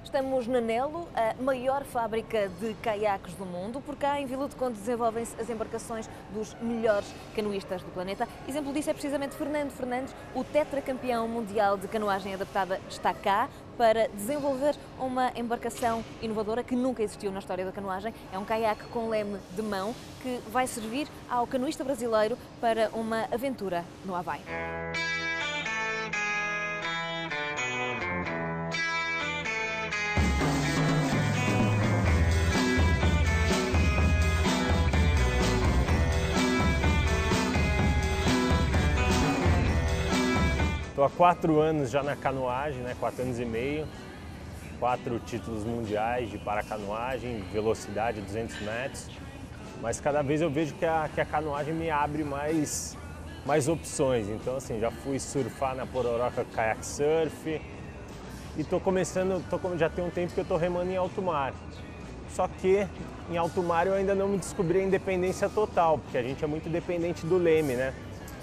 Estamos na Nelo, a maior fábrica de caiaques do mundo. Por cá, em Vila do Conde, desenvolvem-se as embarcações dos melhores canoístas do planeta. Exemplo disso é precisamente Fernando Fernandes, o tetracampeão mundial de canoagem adaptada, está cá para desenvolver uma embarcação inovadora que nunca existiu na história da canoagem. É um caiaque com leme de mão que vai servir ao canoísta brasileiro para uma aventura no Havaí. Estou há 4 anos já na canoagem, 4 anos e meio, 4 títulos mundiais de paracanoagem, velocidade 200 metros, mas cada vez eu vejo que a canoagem me abre mais opções. Então assim, já fui surfar na Pororoca Kayak Surf e já tem um tempo que eu estou remando em alto mar. Só que em alto mar eu ainda não me descobri a independência total, porque a gente é muito dependente do leme,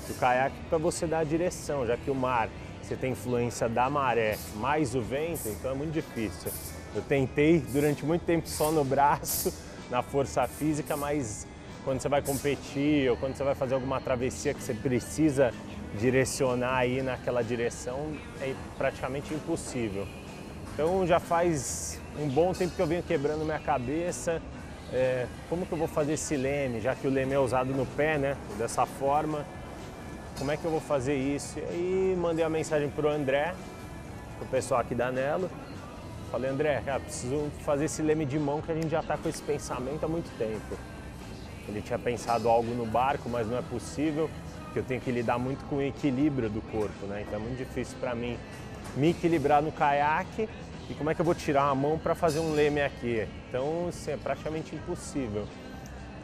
do caiaque, para você dar a direção, já que o mar, você tem influência da maré mais o vento, então é muito difícil. Eu tentei durante muito tempo só no braço, na força física, mas quando você vai competir ou quando você vai fazer alguma travessia que você precisa direcionar aí naquela direção, é praticamente impossível. Então já faz um bom tempo que eu venho quebrando minha cabeça, como que eu vou fazer esse leme, já que o leme é usado no pé, dessa forma. Como é que eu vou fazer isso? E aí mandei uma mensagem para o André, o pessoal aqui da Nelo. Falei, André, cara, preciso fazer esse leme de mão que a gente já está com esse pensamento há muito tempo. Ele tinha pensado algo no barco, mas não é possível, porque eu tenho que lidar muito com o equilíbrio do corpo, Então é muito difícil para mim me equilibrar no caiaque e como é que eu vou tirar a mão para fazer um leme aqui? Então, assim, é praticamente impossível.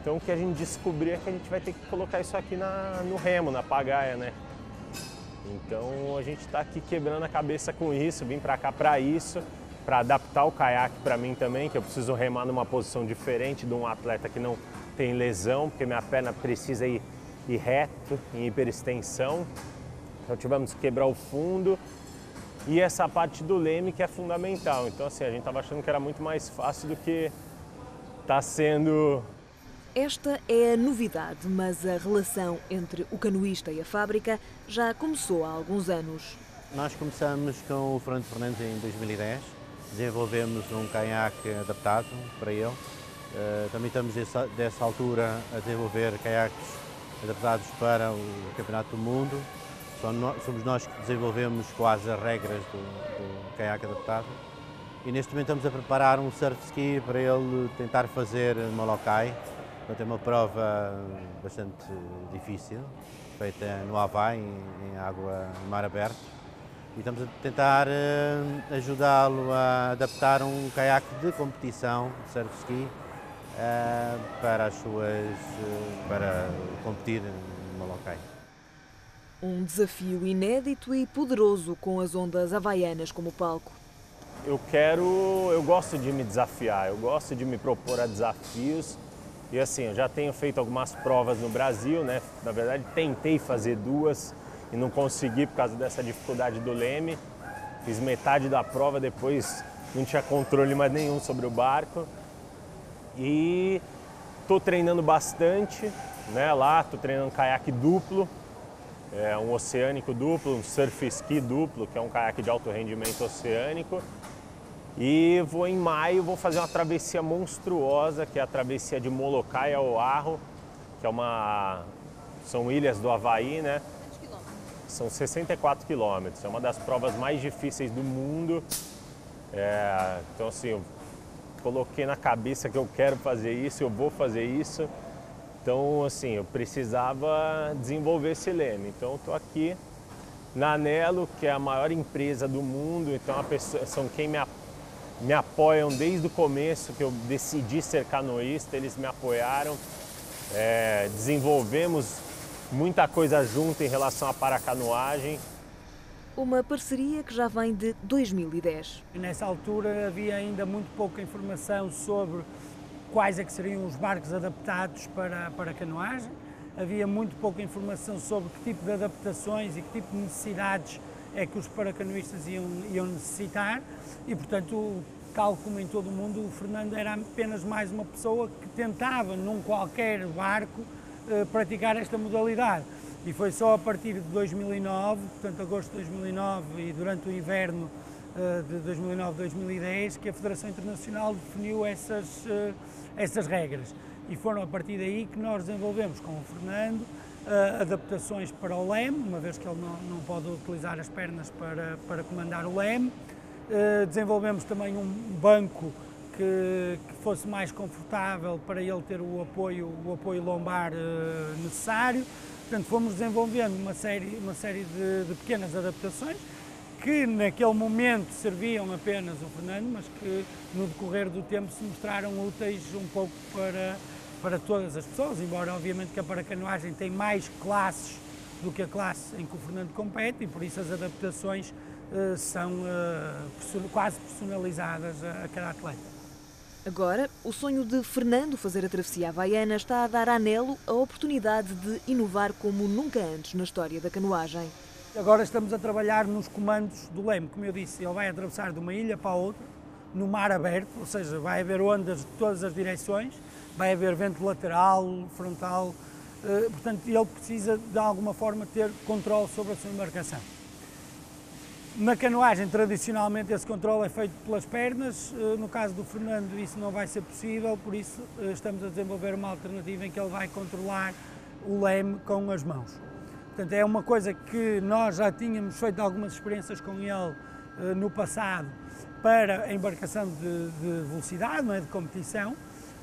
Então o que a gente descobriu é que a gente vai ter que colocar isso aqui no remo, na pagaia, Então a gente está aqui quebrando a cabeça com isso, vim para cá para isso, para adaptar o caiaque para mim também, que eu preciso remar numa posição diferente de um atleta que não tem lesão, porque minha perna precisa ir reto, em hiperextensão. Então tivemos que quebrar o fundo e essa parte do leme que é fundamental. Então assim, a gente estava achando que era muito mais fácil do que está sendo. Esta é a novidade, mas a relação entre o canoísta e a fábrica já começou há alguns anos. Nós começamos com o Fernando Fernandes em 2010, desenvolvemos um caiaque adaptado para ele. Também estamos dessa altura a desenvolver caiaques adaptados para o Campeonato do Mundo. Somos nós que desenvolvemos quase as regras do caiaque adaptado. E neste momento estamos a preparar um surf ski para ele tentar fazer Molokai. É uma prova bastante difícil, feita no Havaí, em água, em mar aberto. E estamos a tentar ajudá-lo a adaptar um caiaque de competição, de surf ski, para competir no Molokai. Um desafio inédito e poderoso com as ondas havaianas como palco. Eu gosto de me desafiar, eu gosto de me propor a desafios. E assim, eu já tenho feito algumas provas no Brasil, Na verdade, tentei fazer 2 e não consegui por causa dessa dificuldade do leme. Fiz metade da prova, depois não tinha controle mais nenhum sobre o barco. E estou treinando bastante, Lá estou treinando caiaque duplo, um oceânico duplo, um surf ski duplo, que é um caiaque de alto rendimento oceânico. E em maio vou fazer uma travessia monstruosa, que é a travessia de Molokai a Oahu, que são ilhas do Havaí, Quantos quilômetros? São 64 quilômetros, é uma das provas mais difíceis do mundo. Então assim, eu coloquei na cabeça que eu quero fazer isso, eu vou fazer isso. Então assim, eu precisava desenvolver esse leme. Então eu estou aqui na Nelo, que é a maior empresa do mundo, então são quem me apoiam desde o começo, que eu decidi ser canoísta, eles me apoiaram. Desenvolvemos muita coisa junto em relação à paracanoagem. Uma parceria que já vem de 2010. Nessa altura havia ainda muito pouca informação sobre quais é que seriam os barcos adaptados para a canoagem. Havia muito pouca informação sobre que tipo de adaptações e que tipo de necessidades é que os paracanoístas iam necessitar e, portanto, tal como em todo o mundo, o Fernando era apenas mais uma pessoa que tentava, num qualquer barco, praticar esta modalidade. E foi só a partir de 2009, portanto agosto de 2009 e durante o inverno de 2009-2010, que a Federação Internacional definiu essas regras. E foram a partir daí que nós desenvolvemos com o Fernando adaptações para o leme, uma vez que ele não pode utilizar as pernas para comandar o leme. Desenvolvemos também um banco que fosse mais confortável para ele ter o apoio lombar necessário. Portanto, fomos desenvolvendo uma série de pequenas adaptações que naquele momento serviam apenas ao Fernando, mas que no decorrer do tempo se mostraram úteis um pouco para todas as pessoas, embora obviamente que a paracanoagem tem mais classes do que a classe em que o Fernando compete e por isso as adaptações são quase personalizadas a cada atleta. Agora, o sonho de Fernando fazer a travessia havaiana está a dar à Nelo a oportunidade de inovar como nunca antes na história da canoagem. Agora estamos a trabalhar nos comandos do leme, como eu disse, ele vai atravessar de uma ilha para a outra, no mar aberto, ou seja, vai haver ondas de todas as direções, vai haver vento lateral, frontal, portanto ele precisa de alguma forma ter controle sobre a sua embarcação. Na canoagem, tradicionalmente, esse controle é feito pelas pernas, no caso do Fernando isso não vai ser possível, por isso estamos a desenvolver uma alternativa em que ele vai controlar o leme com as mãos. Portanto, é uma coisa que nós já tínhamos feito algumas experiências com ele no passado para a embarcação de velocidade, não é, de competição,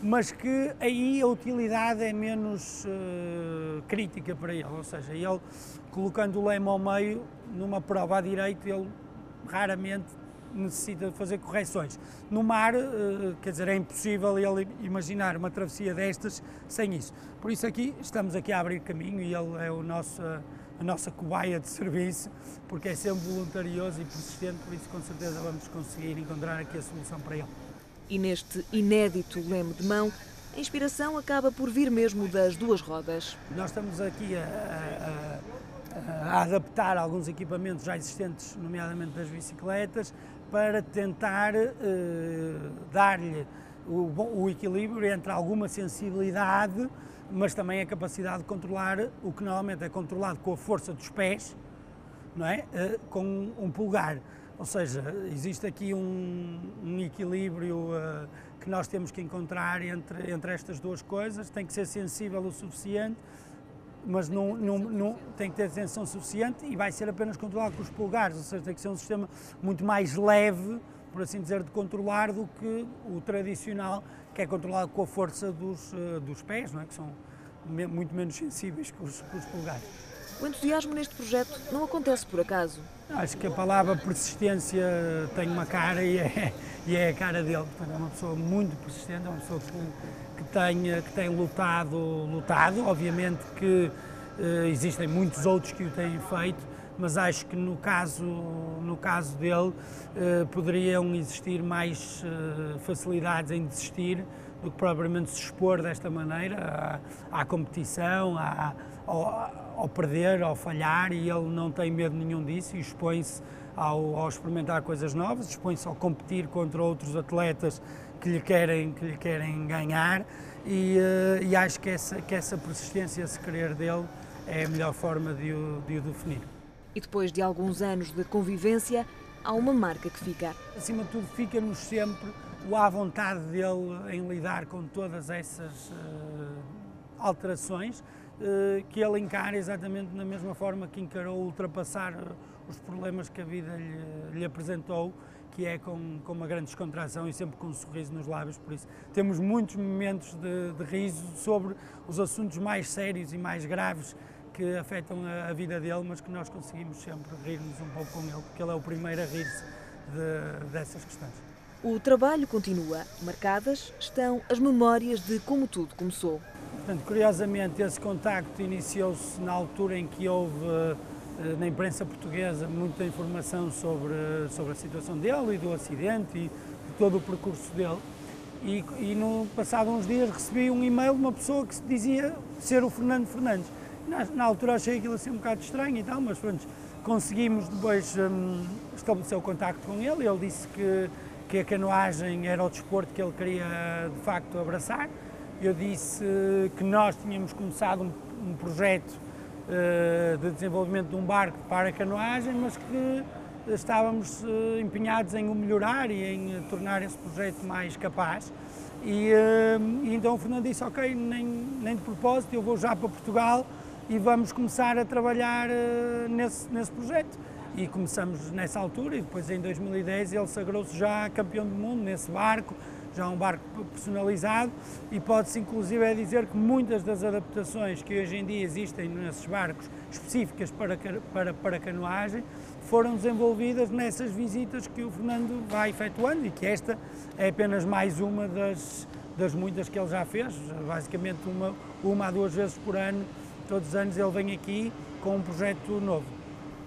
mas que aí a utilidade é menos crítica para ele, ou seja, ele colocando o leme ao meio, numa prova à direita, ele raramente necessita fazer correções. No mar, quer dizer, é impossível ele imaginar uma travessia destas sem isso. Por isso estamos aqui a abrir caminho e ele é a nossa cobaia de serviço, porque é sempre voluntarioso e persistente, por isso com certeza vamos conseguir encontrar aqui a solução para ele. E neste inédito leme de mão, a inspiração acaba por vir mesmo das duas rodas. Nós estamos aqui a adaptar alguns equipamentos já existentes, nomeadamente das bicicletas, para tentar dar-lhe o equilíbrio entre alguma sensibilidade, mas também a capacidade de controlar o que normalmente é controlado com a força dos pés, não é? Com um polegar. Ou seja, existe aqui um equilíbrio que nós temos que encontrar entre estas duas coisas. Tem que ser sensível o suficiente, mas não tem que ter atenção suficiente e vai ser apenas controlado com os polegares, ou seja, tem que ser um sistema muito mais leve, por assim dizer, de controlar do que o tradicional, que é controlado com a força dos pés, não é? Que são muito menos sensíveis que os polegares. O entusiasmo neste projeto não acontece por acaso. Acho que a palavra persistência tem uma cara e é a cara dele. Portanto, é uma pessoa muito persistente, é uma pessoa que tem lutado. Obviamente que existem muitos outros que o têm feito, mas acho que no caso dele poderiam existir mais facilidades em desistir do que propriamente se expor desta maneira à competição, ao perder, ao falhar, e ele não tem medo nenhum disso e expõe-se ao experimentar coisas novas, expõe-se ao competir contra outros atletas que lhe querem ganhar e acho que essa persistência, esse querer dele é a melhor forma de o definir. E depois de alguns anos de convivência, há uma marca que fica. Acima de tudo, fica-nos sempre à vontade dele em lidar com todas essas alterações, que ele encara exatamente da mesma forma que encarou ultrapassar os problemas que a vida lhe apresentou, que é com uma grande descontração e sempre com um sorriso nos lábios. Por isso temos muitos momentos de riso sobre os assuntos mais sérios e mais graves que afetam a vida dele, mas que nós conseguimos sempre rir-nos um pouco com ele, porque ele é o primeiro a rir-se dessas questões. O trabalho continua. Marcadas estão as memórias de como tudo começou. Portanto, curiosamente, esse contacto iniciou-se na altura em que houve na imprensa portuguesa muita informação sobre a situação dele e do acidente e de todo o percurso dele. E no passado uns dias recebi um e-mail de uma pessoa que se dizia ser o Fernando Fernandes. Na altura achei aquilo assim um bocado estranho e tal, mas pronto, conseguimos depois estabelecer o contacto com ele. Ele disse que que a canoagem era o desporto que ele queria de facto abraçar. Eu disse que nós tínhamos começado um projeto de desenvolvimento de um barco para a canoagem, mas que estávamos empenhados em o melhorar e em tornar esse projeto mais capaz. E então o Fernando disse, ok, nem de propósito, eu vou já para Portugal e vamos começar a trabalhar nesse projeto. E começamos nessa altura e depois em 2010 ele sagrou-se já campeão do mundo nesse barco, já um barco personalizado, e pode-se inclusive dizer que muitas das adaptações que hoje em dia existem nesses barcos específicas para canoagem foram desenvolvidas nessas visitas que o Fernando vai efetuando, e que esta é apenas mais uma das muitas que ele já fez, basicamente uma a duas vezes por ano, todos os anos ele vem aqui com um projeto novo.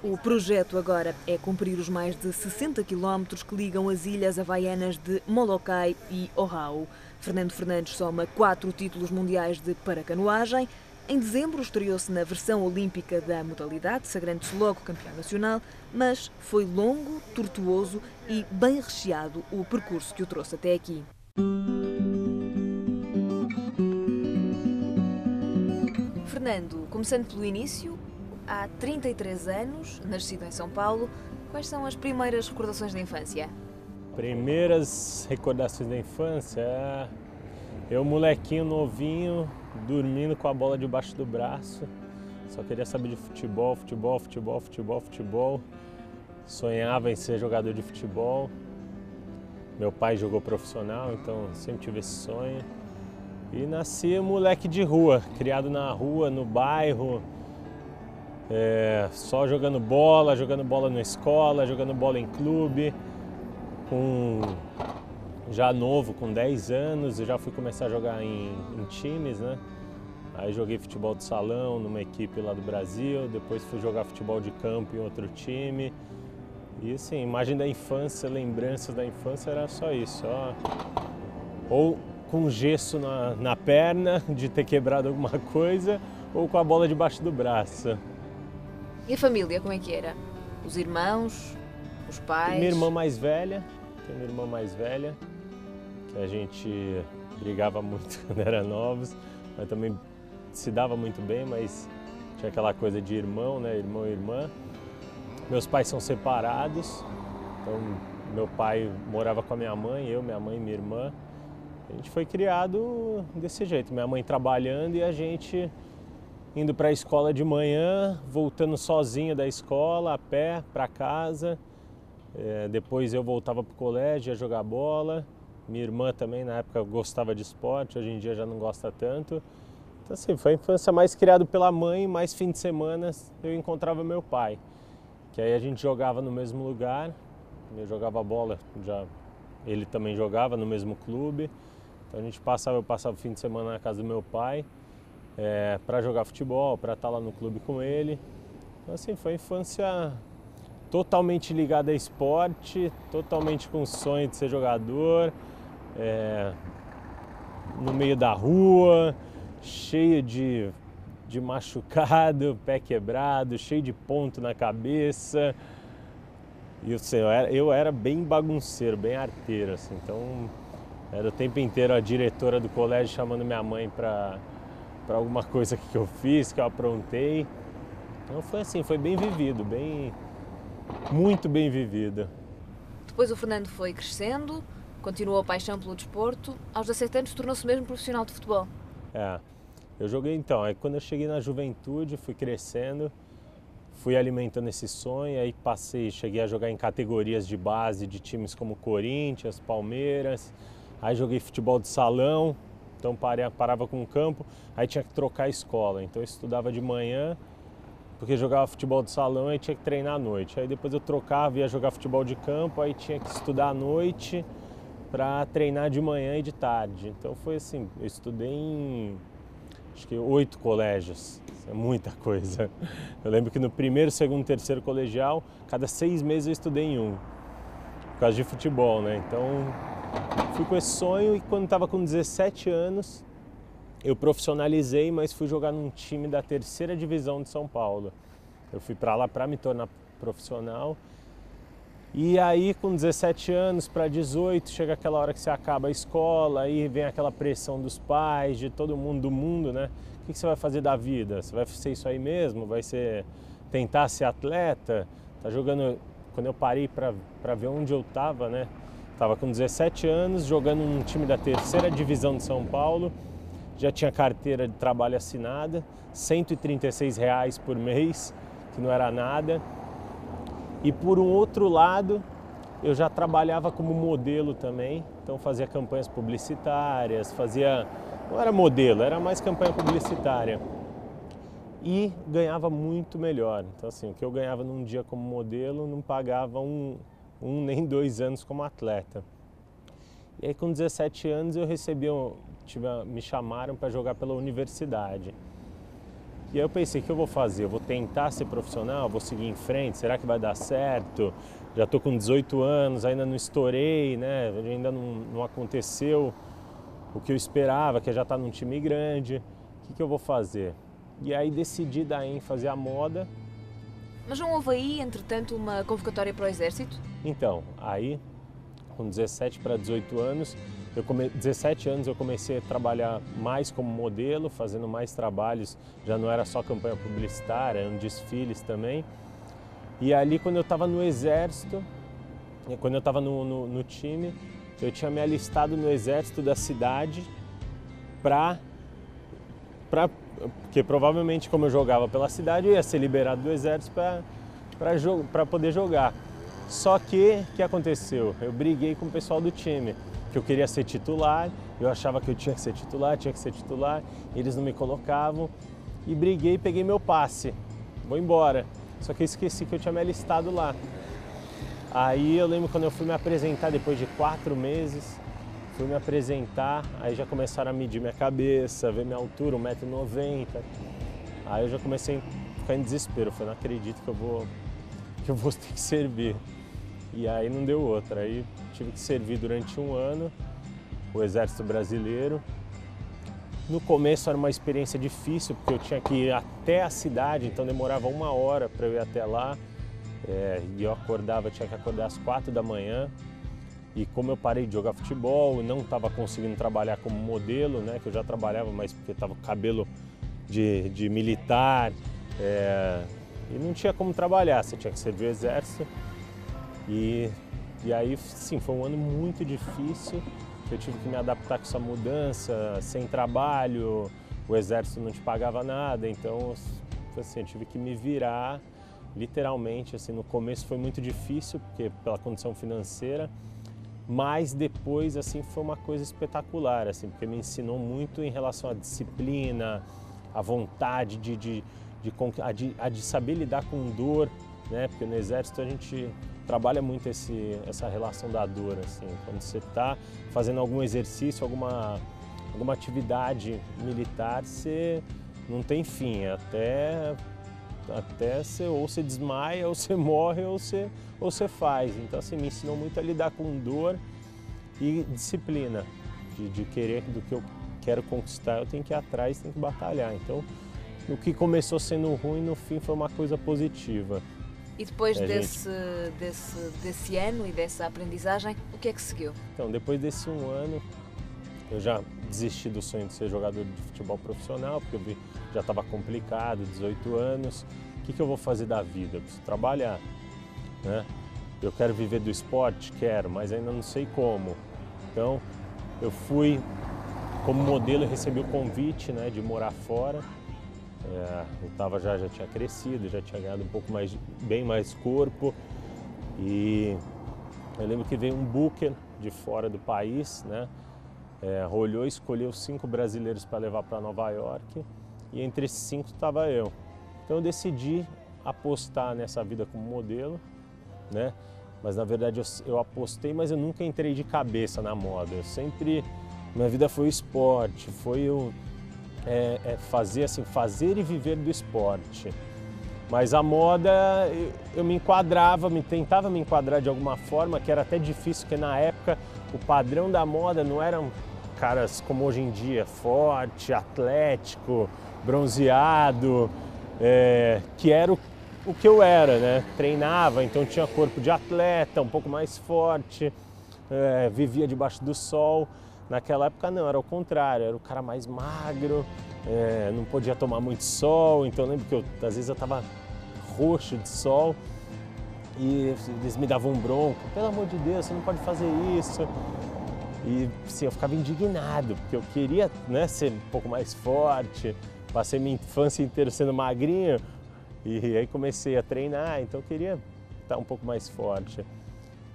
O projeto agora é cumprir os mais de 60 quilómetros que ligam as ilhas havaianas de Molokai e Oahu. Fernando Fernandes soma 4 títulos mundiais de paracanoagem. Em dezembro estreou-se na versão olímpica da modalidade, sagrando-se logo campeão nacional, mas foi longo, tortuoso e bem recheado o percurso que o trouxe até aqui. Fernando, começando pelo início, há 33 anos, nascido em São Paulo, quais são as primeiras recordações da infância? Primeiras recordações da infância, eu molequinho novinho, dormindo com a bola debaixo do braço, só queria saber de futebol, futebol. Sonhava em ser jogador de futebol. Meu pai jogou profissional, então sempre tive esse sonho. E nasci moleque de rua, criado na rua, no bairro, só jogando bola na escola, jogando bola em clube. Já novo, com 10 anos, eu já fui começar a jogar em times, né? Aí joguei futebol de salão numa equipe lá do Brasil, depois fui jogar futebol de campo em outro time. E assim, imagem da infância, lembranças da infância era só isso, ou com gesso na perna de ter quebrado alguma coisa, ou com a bola debaixo do braço. E a família, como é que era? Os irmãos, os pais? Tenho minha irmã mais velha, que a gente brigava muito quando era novos, mas também se dava muito bem, mas tinha aquela coisa de irmão, né? Irmão e irmã. Meus pais são separados, então meu pai morava com a minha mãe, minha mãe e minha irmã. A gente foi criado desse jeito, minha mãe trabalhando e a gente indo para a escola de manhã, voltando sozinho da escola, a pé, para casa. Depois eu voltava para o colégio, ia jogar bola. Minha irmã também, na época, gostava de esporte, hoje em dia já não gosta tanto. Então assim, foi a infância mais criado pela mãe, mais fim de semana eu encontrava meu pai. Que aí a gente jogava no mesmo lugar, eu jogava bola, ele também jogava no mesmo clube. Então eu passava o fim de semana na casa do meu pai para jogar futebol, para estar lá no clube com ele. Então assim, foi a infância totalmente ligada a esporte, totalmente com o sonho de ser jogador, no meio da rua, cheio de machucado, pé quebrado, cheio de ponto na cabeça. E eu era bem bagunceiro, bem arteiro, assim. Então era o tempo inteiro a diretora do colégio chamando minha mãe para alguma coisa que eu fiz, que eu aprontei. Então foi assim, foi bem vivido, muito bem vivido. Depois o Fernando foi crescendo, continuou a paixão pelo desporto. Aos 17 anos tornou-se mesmo profissional de futebol. Eu joguei então, aí quando eu cheguei na juventude, fui crescendo, fui alimentando esse sonho, aí cheguei a jogar em categorias de base de times como Corinthians, Palmeiras, aí joguei futebol de salão, então parava com o campo, aí tinha que trocar a escola, então eu estudava de manhã, porque jogava futebol de salão e tinha que treinar à noite, aí depois eu trocava, ia jogar futebol de campo, aí tinha que estudar à noite para treinar de manhã e de tarde, então foi assim, eu estudei em acho que 8 colégios, isso é muita coisa. Eu lembro que no primeiro, segundo, terceiro colegial, cada 6 meses eu estudei em um, por causa de futebol, né? Então, fui com esse sonho e quando estava com 17 anos, eu profissionalizei, mas fui jogar num time da 3ª divisão de São Paulo. Eu fui para lá para me tornar profissional E aí, com 17 anos para 18, chega aquela hora que você acaba a escola, aí vem aquela pressão dos pais, de todo mundo do mundo, né? O que você vai fazer da vida? Você vai ser isso aí mesmo? Vai ser tentar ser atleta? Tá jogando... Quando eu parei para ver onde eu tava, né? Tava com 17 anos, jogando num time da 3ª divisão de São Paulo, já tinha carteira de trabalho assinada, R$ 136 por mês, que não era nada. E por um outro lado, eu já trabalhava como modelo também, então fazia campanhas publicitárias, não era modelo, era mais campanha publicitária. E ganhava muito melhor. Então assim, o que eu ganhava num dia como modelo não pagava nem 2 anos como atleta. E aí com 17 anos eu me chamaram para jogar pela universidade. E aí eu pensei, o que eu vou fazer? Eu vou tentar ser profissional? Vou seguir em frente? Será que vai dar certo? Já estou com 18 anos, ainda não estourei, né? Ainda não aconteceu o que eu esperava, que é já estar num time grande. O que eu vou fazer? E aí decidi dar ênfase à moda. Mas não houve aí, entretanto, uma convocatória para o Exército? Então, aí, com 17 para 18 anos, 17 anos eu comecei a trabalhar mais como modelo, fazendo mais trabalhos, já não era só campanha publicitária, eram desfiles também. E ali, quando eu estava no Exército, quando eu estava no time, eu tinha me alistado no Exército da cidade porque provavelmente, como eu jogava pela cidade, eu ia ser liberado do Exército para poder jogar. Só que, o que aconteceu? Eu briguei com o pessoal do time, que eu queria ser titular, eu achava que eu tinha que ser titular, eles não me colocavam, e briguei e peguei meu passe, vou embora. Só que eu esqueci que eu tinha me alistado lá. Aí eu lembro quando eu fui me apresentar, depois de 4 meses, fui me apresentar, aí já começaram a medir minha cabeça, ver minha altura, 1,90 m. Aí eu já comecei a ficar em desespero, eu falei, não acredito que eu vou ter que servir. E aí não deu outra, aí tive que servir durante 1 ano, o Exército Brasileiro. No começo era uma experiência difícil, porque eu tinha que ir até a cidade, então demorava 1 hora para eu ir até lá. E eu tinha que acordar às 4 da manhã. E como eu parei de jogar futebol, não estava conseguindo trabalhar como modelo, né, que eu já trabalhava, mas porque estava com cabelo de militar, e não tinha como trabalhar, você tinha que servir o Exército. E aí, sim, foi um ano muito difícil, eu tive que me adaptar com essa mudança, sem trabalho, o Exército não te pagava nada, então assim, eu tive que me virar, literalmente. Assim, no começo foi muito difícil, porque pela condição financeira, mas depois assim, foi uma coisa espetacular, assim, porque me ensinou muito em relação à disciplina, à vontade de saber lidar com dor, né? Porque no Exército a gente trabalha muito essa relação da dor, assim, quando você está fazendo algum exercício, alguma atividade militar, você não tem fim, até você ou você desmaia, ou você morre, ou você faz. Então assim, me ensinou muito a lidar com dor e disciplina, de querer, do que eu quero conquistar, eu tenho que ir atrás, tenho que batalhar. Então, o que começou sendo ruim, no fim foi uma coisa positiva. E depois desse ano e dessa aprendizagem, o que é que seguiu? Então, depois desse 1 ano, eu já desisti do sonho de ser jogador de futebol profissional, porque eu vi que já estava complicado, 18 anos. O que eu vou fazer da vida? Eu preciso trabalhar, né? Eu quero viver do esporte? Quero, mas ainda não sei como. Então, eu fui como modelo e recebi o convite, né, de morar fora. Eu já tinha crescido, já tinha ganhado bem mais corpo. E eu lembro que veio um booker de fora do país, né? Olhou e escolheu 5 brasileiros para levar para Nova York, e entre esses 5 estava eu. Então eu decidi apostar nessa vida como modelo, né? Mas na verdade eu apostei, mas eu nunca entrei de cabeça na moda. Minha vida foi o esporte, foi fazer e viver do esporte. Mas a moda, eu me enquadrava, tentava me enquadrar de alguma forma, que era até difícil, porque na época o padrão da moda não eram caras como hoje em dia, forte, atlético, bronzeado, que era o que eu era, né? Treinava, então tinha corpo de atleta, um pouco mais forte, vivia debaixo do sol. Naquela época não, era o contrário, era o cara mais magro, não podia tomar muito sol, então eu lembro que às vezes eu estava roxo de sol e eles me davam um bronco, pelo amor de Deus, você não pode fazer isso. E assim, eu ficava indignado, porque eu queria, né, ser um pouco mais forte, passei minha infância inteira sendo magrinho e aí comecei a treinar, então eu queria estar um pouco mais forte.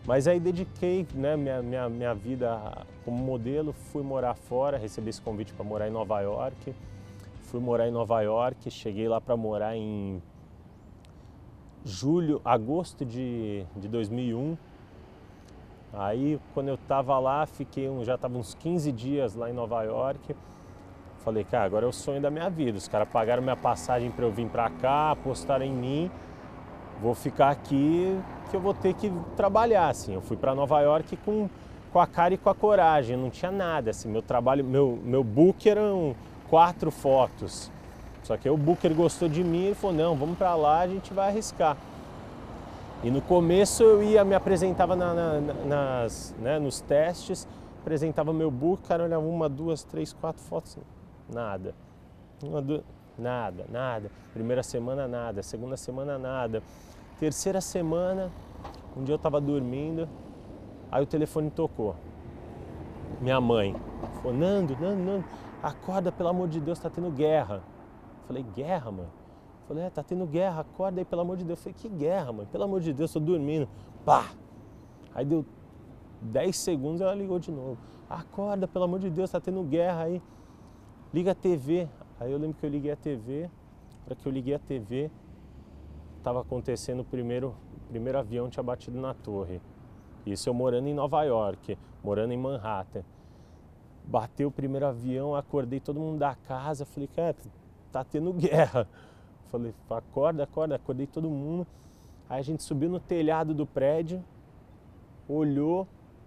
Mas aí dediquei, né, minha vida como modelo, fui morar fora, recebi esse convite para morar em Nova York. Fui morar em Nova York, cheguei lá para morar em agosto de 2001. Aí quando eu estava lá, já estava uns 15 dias lá em Nova York. Falei, cara, agora é o sonho da minha vida. Os caras pagaram minha passagem para eu vir para cá, apostaram em mim. Vou ficar aqui que eu vou ter que trabalhar, assim. Eu fui para Nova York com a cara e com a coragem, não tinha nada, assim. Meu trabalho, meu booker eram 4 fotos. Só que aí o booker gostou de mim e falou, não, vamos para lá, a gente vai arriscar. E no começo eu me apresentava nos testes, apresentava meu book, cara, olhava 1, 2, 3, 4 fotos, nada. Nada. Primeira semana, nada. Segunda semana, nada. Terceira semana, um dia eu estava dormindo, aí o telefone tocou. Minha mãe falou, Nando, acorda, pelo amor de Deus, tá tendo guerra. Falei, guerra, mãe? Falei, tá tendo guerra, acorda aí, pelo amor de Deus. Falei, que guerra, mãe? Pelo amor de Deus, tô dormindo. Pá! Aí deu 10 segundos, ela ligou de novo. Acorda, pelo amor de Deus, tá tendo guerra aí. Liga a TV. Aí eu lembro que eu liguei a TV. Para que eu liguei a TV, estava acontecendo o primeiro avião tinha batido na torre. Isso eu morando em Nova York, morando em Manhattan. Bateu o primeiro avião, acordei todo mundo da casa, falei, cara, tá tendo guerra. Falei, acorda, acordei todo mundo. Aí a gente subiu no telhado do prédio, olhou,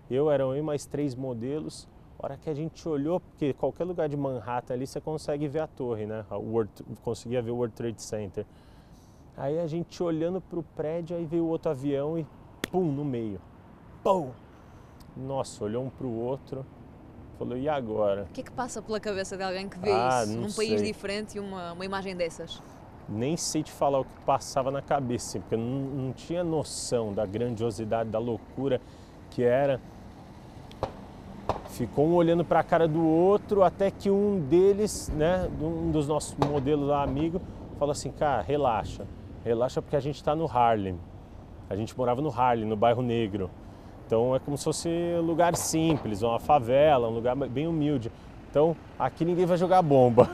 eram eu e mais 3 modelos. A hora que a gente olhou, porque qualquer lugar de Manhattan ali você consegue ver a torre, né? Conseguia ver o World Trade Center. Aí a gente olhando pro prédio, aí veio outro avião e pum, no meio. Pum! Nossa, olhou um pro outro, falou, e agora? O que é que passa pela cabeça de alguém que vê isso num país diferente e uma imagem dessas? Nem sei te falar o que passava na cabeça, porque eu não tinha noção da grandiosidade, da loucura que era. Ficou um olhando para a cara do outro, até que um deles, né, um dos nossos modelos lá, amigo, falou assim, cara, relaxa porque a gente está no Harlem. A gente morava no Harlem, no bairro negro. Então é como se fosse um lugar simples, uma favela, um lugar bem humilde. Então aqui ninguém vai jogar bomba.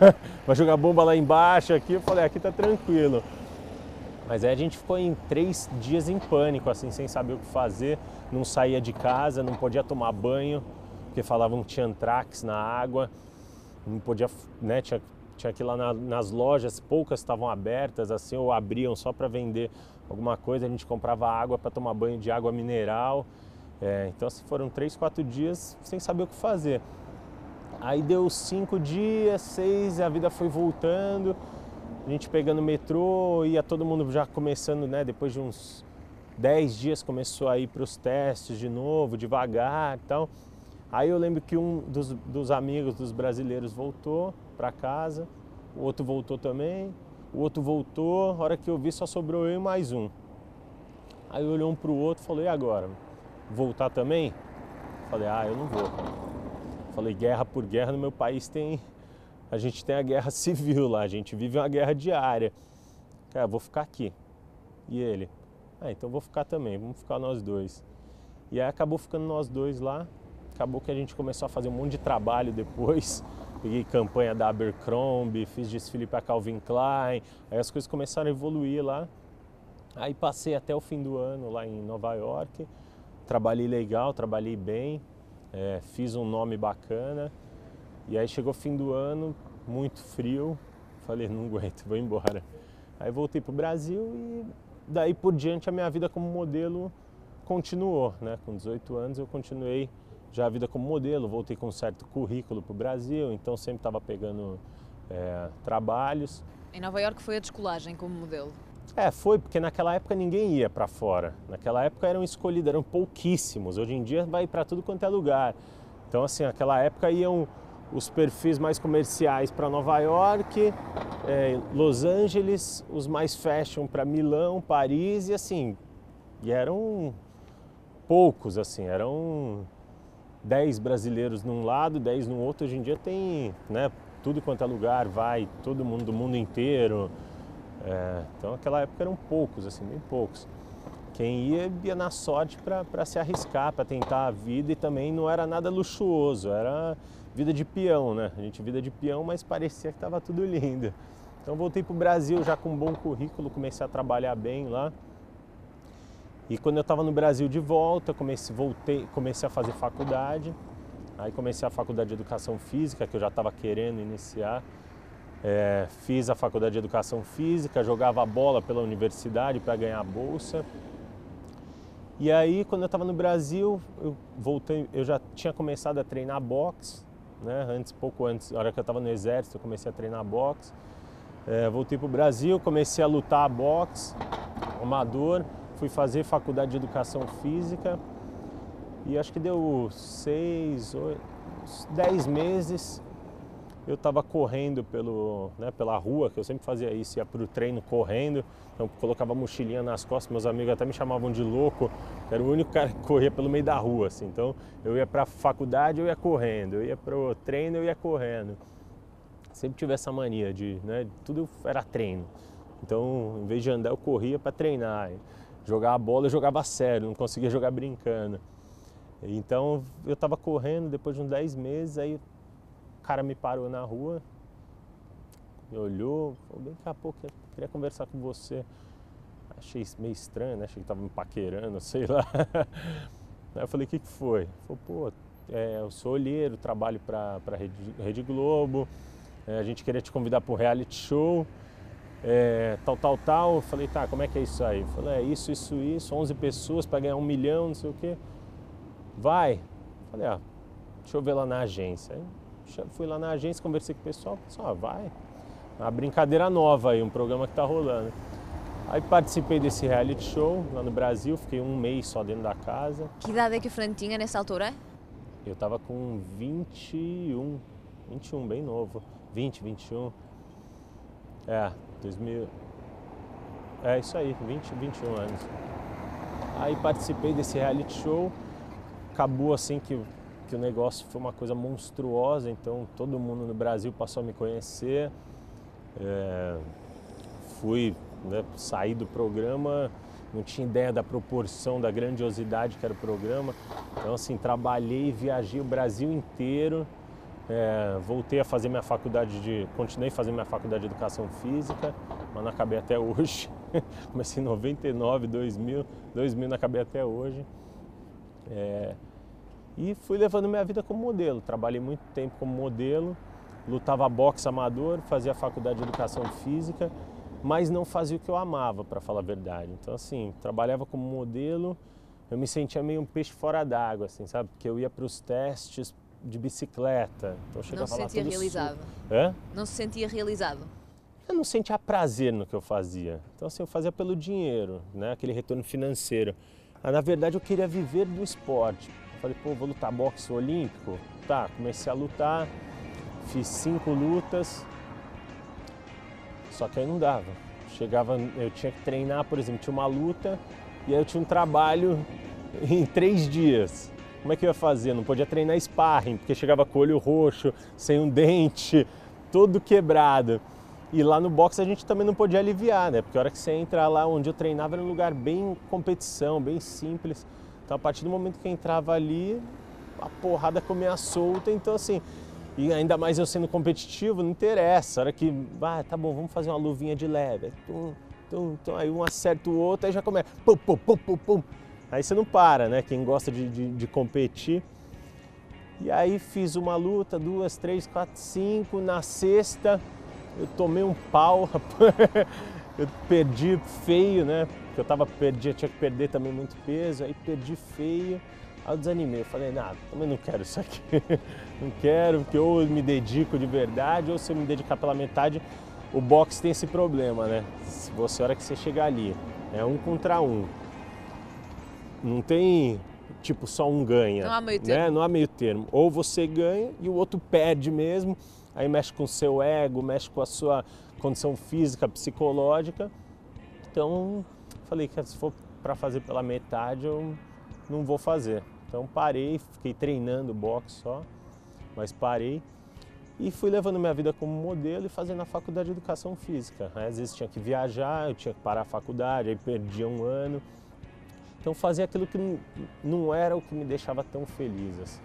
Vai jogar bomba lá embaixo, aqui eu falei, aqui tá tranquilo. Mas aí a gente ficou em 3 dias em pânico, assim, sem saber o que fazer. Não saía de casa, não podia tomar banho, porque falavam que tinha antrax na água. Não podia, né, tinha que ir lá nas lojas, poucas estavam abertas, assim, ou abriam só para vender alguma coisa. A gente comprava água para tomar banho de água mineral. Então assim, foram 3, 4 dias sem saber o que fazer. Aí deu 5 dias, 6, a vida foi voltando. A gente pegando o metrô, ia todo mundo já começando, né? Depois de uns 10 dias começou a ir para os testes de novo, devagar e tal. Aí eu lembro que um dos amigos dos brasileiros voltou para casa, o outro voltou também, o outro voltou, a hora que eu vi só sobrou eu e mais um. Aí olhou um para o outro e falou, e agora? Voltar também? Falei, eu não vou. Falei, guerra por guerra no meu país a gente tem a guerra civil lá, a gente vive uma guerra diária. Cara, vou ficar aqui. E ele? Então vou ficar também, vamos ficar nós dois. E aí acabou ficando nós dois lá, acabou que a gente começou a fazer um monte de trabalho depois. Peguei campanha da Abercrombie, fiz desfile para Calvin Klein, aí as coisas começaram a evoluir lá. Aí passei até o fim do ano lá em Nova York, trabalhei legal, trabalhei bem, fiz um nome bacana. E aí chegou o fim do ano, muito frio, falei, não aguento, vou embora. Aí voltei para o Brasil e daí por diante a minha vida como modelo continuou, né? Com 18 anos eu continuei já a vida como modelo, voltei com um certo currículo para o Brasil, então sempre estava pegando trabalhos. Em Nova Iorque foi a descolagem como modelo? Foi, porque naquela época ninguém ia para fora. Naquela época eram escolhidos, eram pouquíssimos. Hoje em dia vai para tudo quanto é lugar. Então, assim, naquela época iam os perfis mais comerciais para Nova York, Los Angeles, os mais fashion para Milão, Paris e assim. E eram poucos, assim, eram 10 brasileiros num lado, 10 no outro. Hoje em dia tem, né, tudo quanto é lugar, vai todo mundo do mundo inteiro. Então naquela época eram poucos, assim, bem poucos. Quem ia na sorte para se arriscar, para tentar a vida, e também não era nada luxuoso, era vida de peão, né? A gente vida de peão, mas parecia que estava tudo lindo. Então voltei para o Brasil já com um bom currículo, comecei a trabalhar bem lá. E quando eu estava no Brasil de volta, comecei a fazer faculdade. Aí comecei a faculdade de Educação Física, que eu já estava querendo iniciar. Fiz a faculdade de Educação Física, jogava bola pela universidade para ganhar a bolsa. E aí, quando eu estava no Brasil, eu já tinha começado a treinar boxe, né? Pouco antes, na hora que eu estava no exército, eu comecei a treinar boxe. Voltei para o Brasil, comecei a lutar boxe, amador, fui fazer faculdade de Educação Física e acho que deu 10 meses. Eu estava correndo pela rua, que eu sempre fazia isso, ia para o treino correndo, então colocava a mochilinha nas costas, meus amigos até me chamavam de louco, era o único cara que corria pelo meio da rua, assim. Então eu ia para a faculdade, eu ia correndo, eu ia para o treino, eu ia correndo. Sempre tive essa mania de, né, tudo era treino, então em vez de andar eu corria para treinar, jogar a bola eu jogava a sério, não conseguia jogar brincando. Então eu estava correndo, depois de uns 10 meses, aí o cara me parou na rua, me olhou, falou, bem, daqui a pouco eu queria conversar com você. Achei meio estranho, né? Achei que tava me paquerando, sei lá. Aí eu falei, o que foi? Ele falou, pô, eu sou olheiro, trabalho para Rede Globo, a gente queria te convidar para o reality show, tal. Eu falei, tá, como é que é isso aí? Ele falou, isso, 11 pessoas para ganhar 1 milhão, não sei o quê. Vai. Eu falei, deixa eu ver lá na agência. Aí, fui lá na agência, conversei com o pessoal, vai. Uma brincadeira nova aí, um programa que tá rolando. Aí participei desse reality show lá no Brasil, fiquei 1 mês só dentro da casa. Que idade é que o Fernando tinha nessa altura? Eu tava com 21, bem novo. 21. 2000. Isso aí, 21 anos. Aí participei desse reality show, acabou assim que o negócio foi uma coisa monstruosa, então todo mundo no Brasil passou a me conhecer. Saí do programa, não tinha ideia da proporção, da grandiosidade que era o programa. Então assim, trabalhei, viajei o Brasil inteiro, voltei a fazer continuei fazendo minha faculdade de Educação Física, mas não acabei até hoje. Comecei em 99, 2000 não acabei até hoje. E fui levando minha vida como modelo, trabalhei muito tempo como modelo, lutava boxe amador, fazia faculdade de Educação Física, mas não fazia o que eu amava, para falar a verdade. Então assim, trabalhava como modelo, eu me sentia meio um peixe fora d'água, assim, sabe? Porque eu ia para os testes de bicicleta. Então eu chegava não se lá sentia todo realizado? Não se sentia realizado? Eu não sentia prazer no que eu fazia. Então assim, eu fazia pelo dinheiro, né? Aquele retorno financeiro. Mas, na verdade eu queria viver do esporte. Falei, pô, vou lutar boxe olímpico? Tá, comecei a lutar, fiz 5 lutas, só que aí não dava. Eu tinha que treinar, por exemplo, tinha uma luta e aí eu tinha um trabalho em 3 dias. Como é que eu ia fazer? Não podia treinar sparring, porque chegava com o olho roxo, sem um dente, todo quebrado. E lá no boxe a gente também não podia aliviar, né? Porque a hora que você entra lá onde eu treinava era um lugar bem competição, bem simples. Então a partir do momento que eu entrava ali, a porrada comia solta, então assim, e ainda mais eu sendo competitivo, não interessa, a hora que, tá bom, vamos fazer uma luvinha de leve, aí um acerta o outro, aí já começa, pum. Aí você não para, né, quem gosta de competir. E aí fiz uma luta, 2, 3, 4, 5, na sexta eu tomei um pau, eu perdi feio, né? Porque eu tinha que perder também muito peso, aí perdi feio, aí eu desanimei, eu falei, também não quero isso aqui, não quero, porque ou eu me dedico de verdade, ou se eu me dedicar pela metade, o boxe tem esse problema, né? Se você, a hora que você chegar ali, é 1 contra 1. Não tem, tipo, só um ganha. Não há meio termo. Né? Não há meio termo. Ou você ganha e o outro perde mesmo, aí mexe com o seu ego, mexe com a sua condição física, psicológica. Então, falei que se for para fazer pela metade, eu não vou fazer. Então parei, fiquei treinando boxe só, mas parei. E fui levando minha vida como modelo e fazendo a faculdade de Educação Física. Às vezes tinha que viajar, eu tinha que parar a faculdade, aí perdia um ano. Então fazia aquilo que não era o que me deixava tão feliz assim.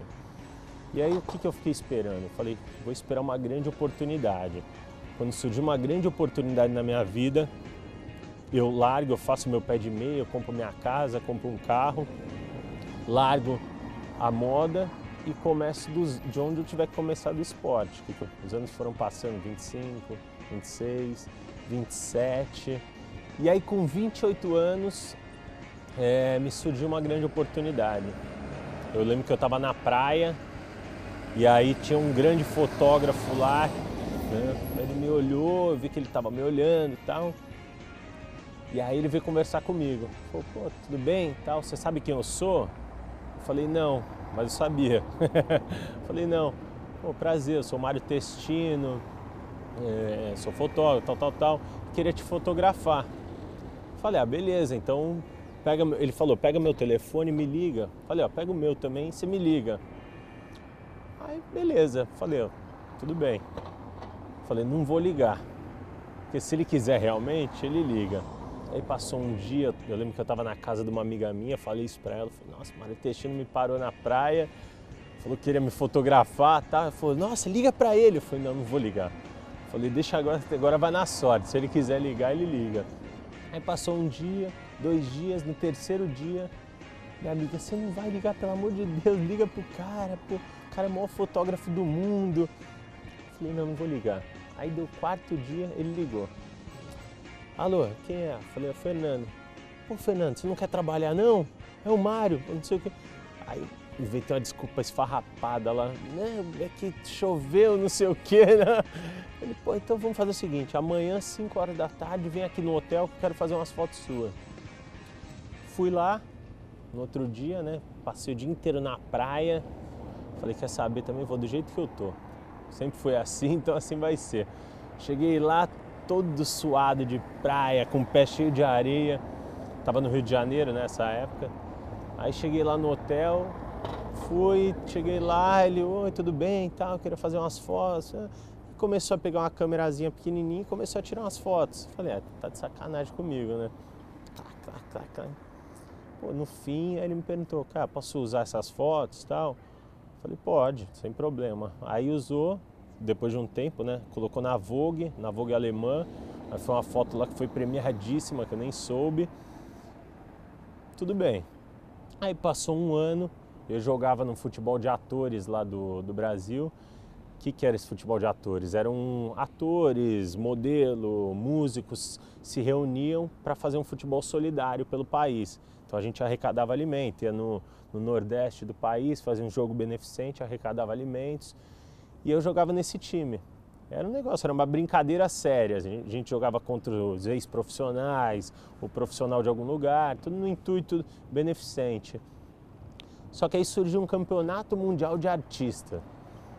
E aí o que eu fiquei esperando? Eu falei, vou esperar uma grande oportunidade. Quando surgiu uma grande oportunidade na minha vida, eu largo, eu faço meu pé de meia, eu compro minha casa, compro um carro, largo a moda e começo de onde eu tiver que começar do esporte. Os anos foram passando, 25, 26, 27. E aí com 28 anos me surgiu uma grande oportunidade. Eu lembro que eu estava na praia e aí tinha um grande fotógrafo lá, né? Ele me olhou, eu vi que ele estava me olhando e tal. E aí ele veio conversar comigo. Falou, pô, tudo bem? Tal, você sabe quem eu sou? Eu falei, não, mas eu sabia. Falei, não, pô, prazer, eu sou Mário Testino, sou fotógrafo, tal, queria te fotografar. Falei, ah, beleza, então, ele falou, pega meu telefone e me liga. Falei, ó, pega o meu também e você me liga. Aí, beleza, falei, ó, tudo bem. Falei, não vou ligar, porque se ele quiser realmente, ele liga. Aí passou um dia, eu lembro que eu estava na casa de uma amiga minha, falei isso pra ela, falei, nossa, Mário Testino me parou na praia, falou que queria me fotografar, tá? Ela falou, nossa, liga pra ele. Eu falei, não vou ligar. Eu falei, deixa agora vai na sorte, se ele quiser ligar, ele liga. Aí passou um dia, 2 dias, no 3º dia, minha amiga, você não vai ligar, pelo amor de Deus, liga pro cara, pô, o cara é o maior fotógrafo do mundo. Eu falei, não vou ligar. Aí deu o 4º dia, ele ligou. Alô, quem é? Eu falei, é o Fernando. Pô, Fernando, você não quer trabalhar não? É o Mário, não sei o quê. Aí inventei uma desculpa esfarrapada lá. Não, é que choveu, não sei o quê, né? Ele, pô, então vamos fazer o seguinte, amanhã, 5 horas da tarde, vem aqui no hotel que eu quero fazer umas fotos suas. Fui lá, no outro dia, né? Passei o dia inteiro na praia. Falei, quer saber, também vou do jeito que eu tô. Sempre foi assim, então assim vai ser. Cheguei lá, todo suado de praia, com o pé cheio de areia. Tava no Rio de Janeiro nessa época. Aí cheguei lá no hotel, cheguei lá, ele, oi, tudo bem e tal, queria fazer umas fotos. Começou a pegar uma câmerazinha pequenininha e começou a tirar umas fotos. Falei, tá de sacanagem comigo, né? Pô, no fim, aí ele me perguntou, cara, posso usar essas fotos e tal? Falei, pode, sem problema. Aí usou. Depois de um tempo, né, colocou na Vogue alemã, aí foi uma foto lá que foi premiadíssima, que eu nem soube. Tudo bem. Aí passou um ano, eu jogava no futebol de atores lá do Brasil. O que era esse futebol de atores? Eram atores, modelo, músicos, se reuniam para fazer um futebol solidário pelo país. Então a gente arrecadava alimento, ia no nordeste do país, fazia um jogo beneficente, arrecadava alimentos. E eu jogava nesse time. Era um negócio, era uma brincadeira séria. A gente jogava contra os ex-profissionais, o profissional de algum lugar, tudo no intuito beneficente. Só que aí surgiu um campeonato mundial de artista.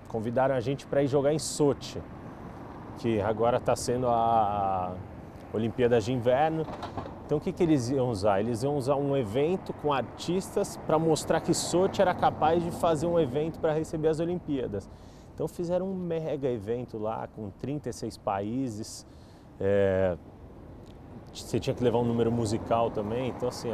Convidaram a gente para ir jogar em Sochi, que agora está sendo a Olimpíadas de Inverno. Então o que eles iam usar? Eles iam usar um evento com artistas para mostrar que Sochi era capaz de fazer um evento para receber as Olimpíadas. Então fizeram um mega evento lá com 36 países, você tinha que levar um número musical também, então assim,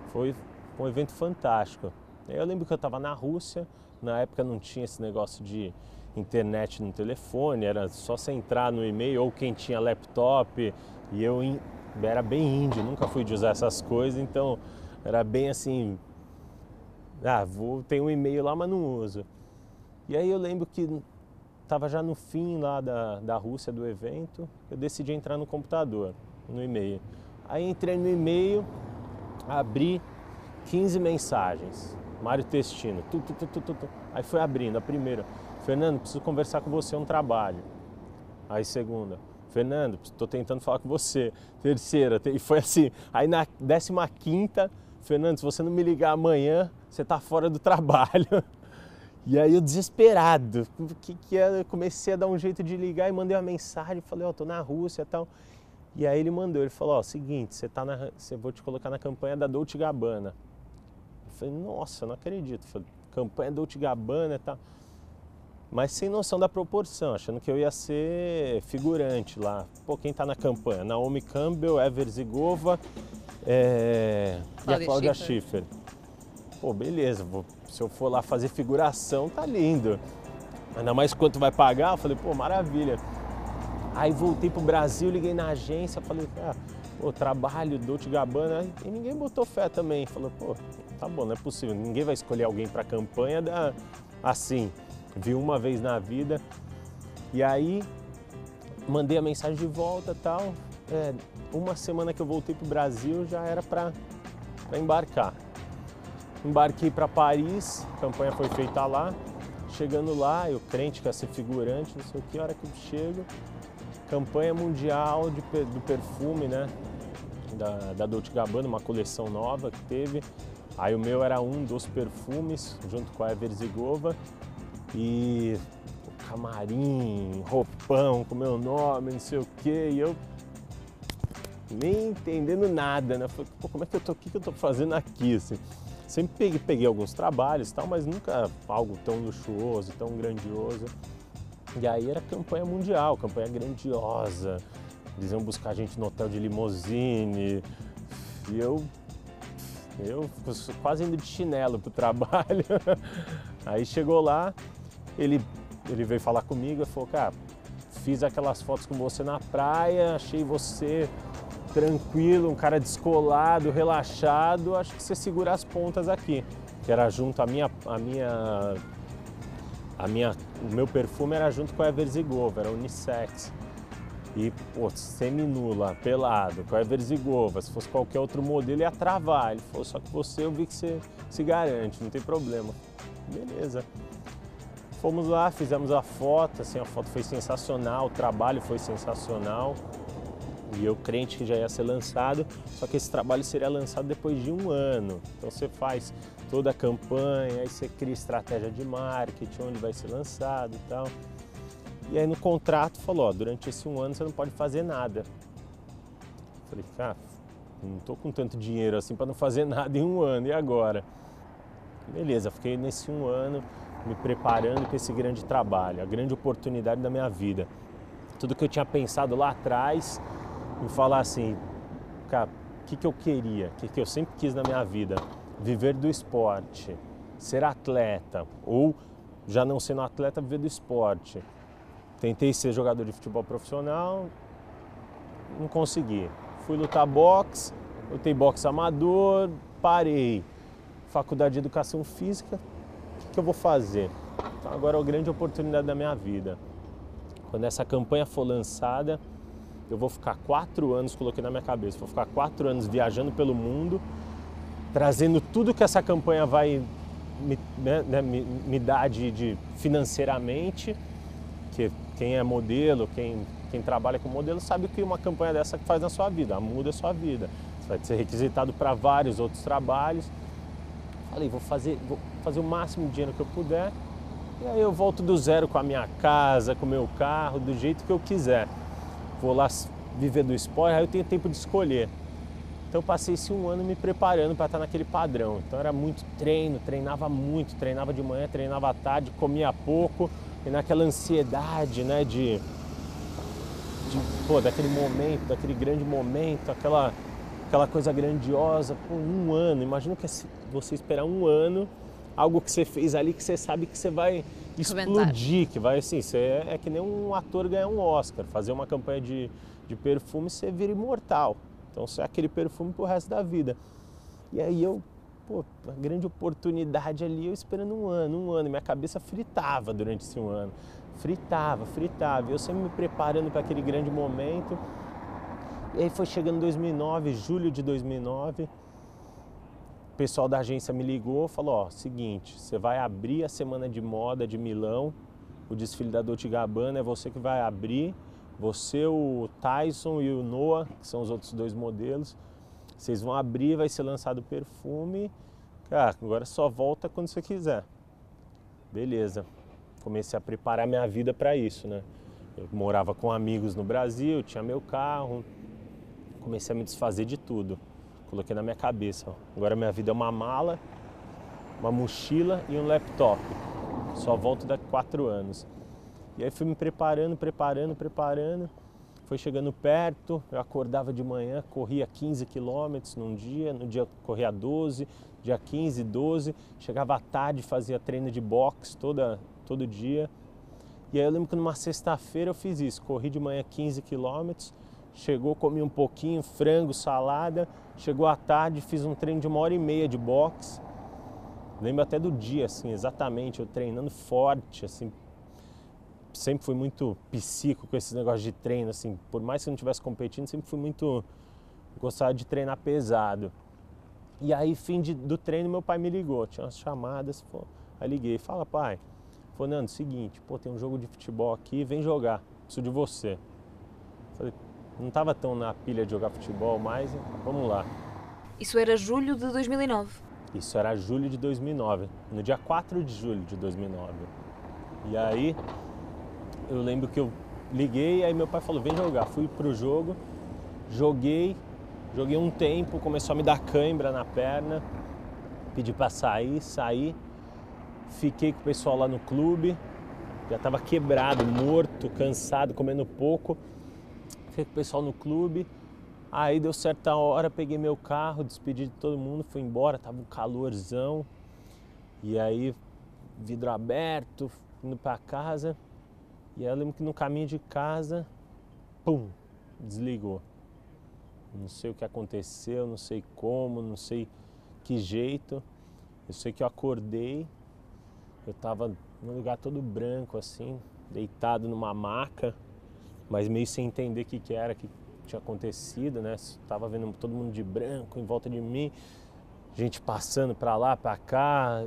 foi um evento fantástico. Eu lembro que eu estava na Rússia, na época não tinha esse negócio de internet no telefone, era só você entrar no e-mail ou quem tinha laptop, e eu era bem índio, nunca fui de usar essas coisas, então era bem assim, tenho um e-mail lá, mas não uso. E aí eu lembro que estava já no fim lá da Rússia do evento, eu decidi entrar no computador, no e-mail. Aí entrei no e-mail, abri 15 mensagens, Mário Testino, Aí foi abrindo, a primeira, Fernando, preciso conversar com você, um trabalho. Aí segunda, Fernando, estou tentando falar com você. Terceira, e foi assim. Aí na 15ª, Fernando, se você não me ligar amanhã, você está fora do trabalho. E aí eu desesperado, eu comecei a dar um jeito de ligar e mandei uma mensagem, falei, ó, tô na Rússia e tal. E aí ele mandou, ele falou, ó, seguinte, vou te colocar na campanha da Dolce & Gabbana. Eu falei, nossa, eu não acredito. Eu falei, campanha Dolce & Gabbana e tal. Mas sem noção da proporção, achando que eu ia ser figurante lá. Pô, quem tá na campanha? Naomi Campbell, Ever Zigova e a Cláudia Schiffer. Pô, beleza, se eu for lá fazer figuração, tá lindo. Ainda mais quanto vai pagar, eu falei, pô, maravilha. Aí voltei pro Brasil, liguei na agência, falei, pô, trabalho, Dolce & Gabbana, e ninguém botou fé também. Falou, pô, tá bom, não é possível, ninguém vai escolher alguém pra campanha assim. Vi uma vez na vida. E aí, mandei a mensagem de volta e tal. Uma semana que eu voltei pro Brasil, já era pra embarcar. Embarquei para Paris, a campanha foi feita lá. Chegando lá, eu crente que ia ser figurante, não sei o que, a hora que eu chego, campanha mundial do perfume, né? Da Dolce & Gabbana, uma coleção nova que teve. Aí o meu era um dos perfumes, junto com a Ever Zigova. E o camarim, roupão com meu nome, não sei o que, e eu nem entendendo nada, né? Falei, pô, como é que eu tô aqui, o que eu tô fazendo aqui, assim? Sempre peguei alguns trabalhos e tal, mas nunca algo tão luxuoso, tão grandioso. E aí era campanha mundial, campanha grandiosa. Eles iam buscar a gente no hotel de limousine. E eu quase indo de chinelo pro trabalho. Aí chegou lá, ele veio falar comigo e falou, cara, fiz aquelas fotos com você na praia, achei você tranquilo, um cara descolado, relaxado, acho que você segura as pontas aqui. Que era junto, o meu perfume era junto com a Ever Zigova, era unissex. E, pô, seminula, pelado, com a Ever Zigova, se fosse qualquer outro modelo ia travar. Ele falou, só que você eu vi que você se garante, não tem problema. Beleza. Fomos lá, fizemos a foto, assim, a foto foi sensacional, o trabalho foi sensacional. E eu crente que já ia ser lançado, só que esse trabalho seria lançado depois de 1 ano. Então você faz toda a campanha, aí você cria estratégia de marketing, onde vai ser lançado e tal. E aí no contrato falou, ó, durante esse 1 ano você não pode fazer nada. Falei, cara, não tô com tanto dinheiro assim para não fazer nada em 1 ano, e agora? Beleza, fiquei nesse 1 ano me preparando para esse grande trabalho, a grande oportunidade da minha vida. Tudo que eu tinha pensado lá atrás, me falar assim, cara, o que eu queria, o que eu sempre quis na minha vida? Viver do esporte, ser atleta, ou já não sendo atleta, viver do esporte. Tentei ser jogador de futebol profissional, não consegui. Fui lutar boxe, lutei boxe amador, parei. Faculdade de Educação Física, o que eu vou fazer? Então agora é a grande oportunidade da minha vida. Quando essa campanha for lançada, eu vou ficar 4 anos, coloquei na minha cabeça, vou ficar 4 anos viajando pelo mundo, trazendo tudo que essa campanha vai me dar financeiramente, que quem é modelo, quem trabalha com modelo, sabe o que uma campanha dessa faz na sua vida, muda a sua vida. Você vai ser requisitado para vários outros trabalhos. Falei, vou fazer o máximo de dinheiro que eu puder, e aí eu volto do zero com a minha casa, com o meu carro, do jeito que eu quiser. Vou lá viver do esporte, aí eu tenho tempo de escolher. Então eu passei esse 1 ano me preparando para estar naquele padrão. Então era muito treino, treinava muito, treinava de manhã, treinava à tarde, comia pouco, e naquela ansiedade, né, daquele momento, daquele grande momento, aquela coisa grandiosa, pô, 1 ano, imagina que você esperar 1 ano, algo que você fez ali que você sabe que você vai explodir, que vai assim, é que nem um ator ganhar um Oscar, fazer uma campanha de perfume, você vira imortal. Então você é aquele perfume pro resto da vida. E aí a grande oportunidade ali, eu esperando 1 ano, minha cabeça fritava durante esse 1 ano. Fritava, eu sempre me preparando para aquele grande momento. E aí foi chegando 2009, julho de 2009, o pessoal da agência me ligou, falou, ó, seguinte, você vai abrir a Semana de Moda de Milão, o desfile da Dolce & Gabbana, é você que vai abrir, você, o Tyson e o Noah, que são os outros 2 modelos, vocês vão abrir, vai ser lançado o perfume, cara, agora só volta quando você quiser. Beleza, comecei a preparar minha vida para isso, né? Eu morava com amigos no Brasil, tinha meu carro, comecei a me desfazer de tudo. Coloquei na minha cabeça, ó, agora minha vida é uma mala, uma mochila e um laptop. Só volto daqui a 4 anos. E aí fui me preparando. Foi chegando perto, eu acordava de manhã, corria 15 quilômetros no dia corria 12, dia 15, 12. Chegava à tarde, fazia treino de boxe todo dia. E aí eu lembro que numa sexta-feira eu fiz isso, corri de manhã 15 quilômetros, chegou, comi um pouquinho, frango, salada. Chegou à tarde, fiz um treino de 1h30 de boxe. Lembro até do dia, assim, exatamente, eu treinando forte, assim. Sempre fui muito psíquico com esses negócios de treino, assim. Por mais que eu não estivesse competindo, sempre fui muito... Gostava de treinar pesado. E aí, fim do treino, meu pai me ligou. Tinha umas chamadas, aí liguei. Fala, pai. Falei, Nando, seguinte, pô, tem um jogo de futebol aqui, vem jogar. Preciso de você. Falei, não estava tão na pilha de jogar futebol, mas vamos lá. Isso era julho de 2009? Isso era julho de 2009, no dia 4 de julho de 2009. E aí, eu lembro que eu liguei, aí meu pai falou, vem jogar. Fui pro jogo, joguei um tempo, começou a me dar cãibra na perna, pedi pra saí, fiquei com o pessoal lá no clube, já estava quebrado, morto, cansado, comendo pouco. Fiquei com o pessoal no clube, aí deu certa hora, peguei meu carro, despedi de todo mundo, fui embora, tava um calorzão. E aí, vidro aberto, indo pra casa. E aí eu lembro que no caminho de casa, pum, desligou. Não sei o que aconteceu, não sei como, não sei que jeito. Eu sei que eu acordei, eu tava num lugar todo branco assim, deitado numa maca, mas meio sem entender o que era, que tinha acontecido, né? Tava vendo todo mundo de branco em volta de mim, gente passando pra lá, pra cá,